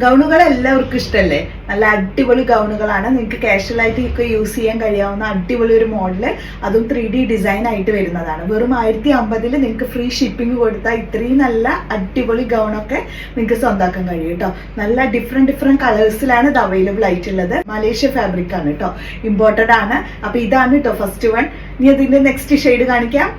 ഗൗണുകൾ എല്ലാവർക്കും ഇഷ്ടമല്ലേ? നല്ല അടിപൊളി ഗൗണുകളാണ്. നിങ്ങൾക്ക് കാഷ്വൽ ആയിട്ട് ഒക്കെ യൂസ് ചെയ്യാൻ കഴിയാവുന്ന അടിപൊളി ഒരു മോഡല്, അതും 3D ഡിസൈൻ ആയിട്ട് വരുന്നതാണ്. വെറും 1050 നിങ്ങൾക്ക് ഫ്രീ ഷിപ്പിംഗ് കൊടുത്താൽ ഇത്രയും നല്ല അടിപൊളി ഗൗണൊക്കെ നിങ്ങൾക്ക് സ്വന്തമാക്കാൻ കഴിയും കേട്ടോ. നല്ല ഡിഫറെന്റ് കളേഴ്സിലാണ് ഇത് അവൈലബിൾ ആയിട്ടുള്ളത്. മലേഷ്യ ഫാബ്രിക് ആണ് കേട്ടോ, ഇമ്പോർട്ടഡ് ആണ്. അപ്പൊ ഇതാണ് കേട്ടോ ഫസ്റ്റ് വൺ. ഇനി അതിന്റെ നെക്സ്റ്റ് ഷെയ്ഡ് കാണിക്കാം.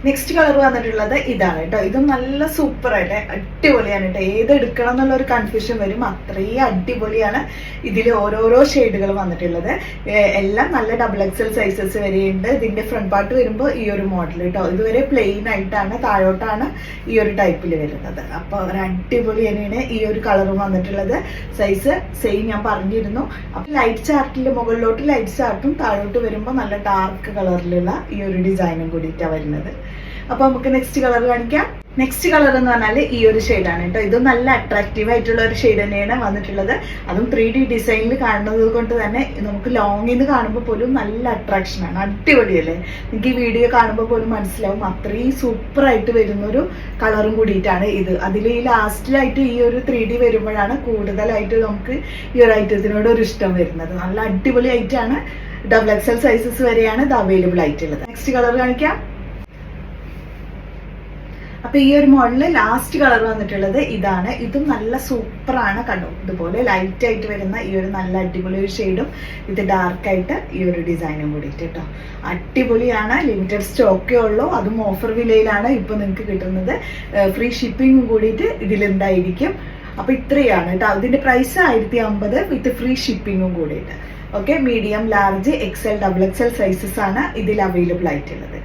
നെക്സ്റ്റ് കളർ വന്നിട്ടുള്ളത് ഇതാണ് കേട്ടോ. ഇതും നല്ല സൂപ്പർ ആയിട്ട് അടിപൊളിയാണ് കേട്ടോ. ഏതെടുക്കണം എന്നുള്ള ഒരു കൺഫ്യൂഷൻ വരും, അത്രയും അടിപൊളിയാണ്. ഇതിൽ ഓരോരോ ഷെയ്ഡുകൾ വന്നിട്ടുള്ളത്. എല്ലാം നല്ല XXL സൈസസ് വരെയുണ്ട്. ഇതിന്റെ ഫ്രണ്ട് പാർട്ട് വരുമ്പോൾ ഈ ഒരു മോഡൽ കേട്ടോ. ഇതുവരെ പ്ലെയിൻ ആയിട്ടാണ്, താഴോട്ടാണ് ഈ ഒരു ടൈപ്പിൽ വരുന്നത്. അപ്പൊ ഒരു അടിപൊളി തന്നെയാണ് ഈ ഒരു കളറും വന്നിട്ടുള്ളത്. സൈസ് സെയിം ഞാൻ പറഞ്ഞിരുന്നു. അപ്പൊ ലൈറ്റ് ചാർട്ടിൽ മുകളിലോട്ട് ലൈറ്റ് ചാർട്ടും, താഴോട്ട് വരുമ്പോൾ നല്ല ഡാർക്ക് കളറിലുള്ള ഈ ഒരു ഡിസൈനും കൂടിയിട്ടാണ് വരുന്നത്. അപ്പൊ നമുക്ക് നെക്സ്റ്റ് കളർ കാണിക്കാം. നെക്സ്റ്റ് കളർ എന്ന് പറഞ്ഞാല് ഈ ഒരു ഷെയ്ഡാണ് കേട്ടോ. ഇത് നല്ല അട്രാക്റ്റീവ് ആയിട്ടുള്ള ഒരു ഷെയ്ഡ് തന്നെയാണ് വന്നിട്ടുള്ളത്. അതും 3D ഡിസൈനിൽ കാണുന്നത് കൊണ്ട് തന്നെ നമുക്ക് ലോങ്ങിൽ നിന്ന് കാണുമ്പോൾ പോലും നല്ല അട്രാക്ഷൻ ആണ്. അടിപൊളിയല്ലേ? നിങ്ങൾക്ക് ഈ വീഡിയോ കാണുമ്പോൾ പോലും മനസ്സിലാവും അത്രയും സൂപ്പർ ആയിട്ട് വരുന്നൊരു കളറും കൂടിയിട്ടാണ് ഇത്. അതിൽ ഈ ലാസ്റ്റിലായിട്ട് ഈ ഒരു 3D വരുമ്പോഴാണ് കൂടുതലായിട്ട് നമുക്ക് ഈ ഒരു ഐറ്റത്തിനോട് ഒരു ഇഷ്ടം വരുന്നത്. നല്ല അടിപൊളി ആയിട്ടാണ്. XXL സൈസസ് വരെയാണ് ഇത് അവൈലബിൾ ആയിട്ടുള്ളത്. നെക്സ്റ്റ് കളർ കാണിക്കാം. അപ്പൊ ഈ ഒരു മോഡലില് ലാസ്റ്റ് കളർ വന്നിട്ടുള്ളത് ഇതാണ്. ഇതും നല്ല സൂപ്പറാണ് കണ്ടോ. ഇതുപോലെ ലൈറ്റ് ആയിട്ട് വരുന്ന ഈ ഒരു നല്ല അടിപൊളി ഒരു ഷെയ്ഡും, ഇത് ഡാർക്ക് ആയിട്ട് ഈ ഒരു ഡിസൈനും കൂടിയിട്ട് കേട്ടോ. അടിപൊളിയാണ്. ലിമിറ്റഡ് സ്റ്റോക്കേ ഉള്ളൂ. അതും ഓഫർ വിലയിലാണ് ഇപ്പൊ നിങ്ങൾക്ക് കിട്ടുന്നത്. ഫ്രീ ഷിപ്പിംഗും കൂടിയിട്ട് ഇതിലുണ്ടായിരിക്കും. അപ്പൊ ഇത്രയാണ് കേട്ടോ. ഇതിന്റെ പ്രൈസ് 1050 വിത്ത് ഫ്രീ ഷിപ്പിംഗും കൂടിയിട്ട്. Okay, medium, large, XL, XXL sizes ആണ് ഇതിൽ അവൈലബിൾ ആയിട്ടുള്ളത്.